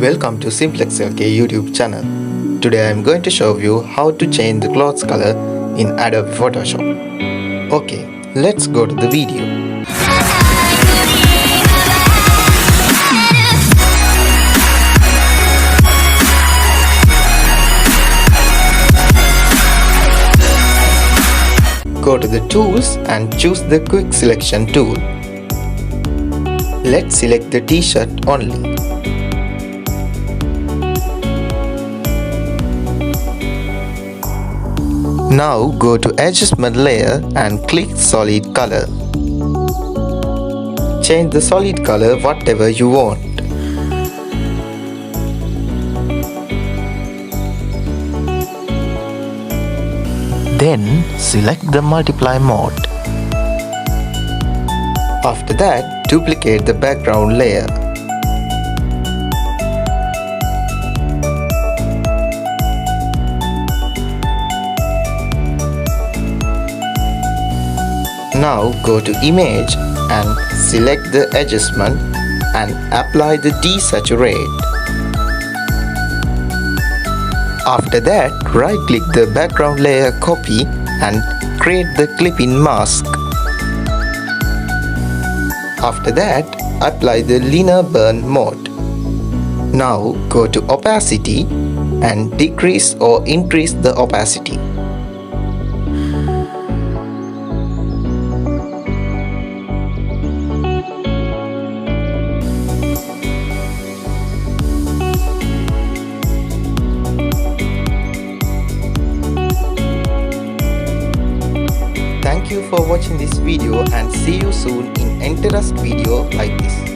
Welcome to Simplex LK YouTube channel. Today I am going to show you how to change the clothes color in Adobe Photoshop. Okay, let's go to the video. Go to the tools and choose the quick selection tool. Let's select the t-shirt only. Now go to adjustment layer and click solid color. Change the solid color whatever you want. Then select the multiply mode. After that, duplicate the background layer. Now go to image and select the adjustment and apply the desaturate. After that, right click the background layer, copy and create the clip-in mask. After that, apply the linear burn mode. Now go to opacity and decrease or increase the opacity. Thank you for watching this video and see you soon in interesting video like this.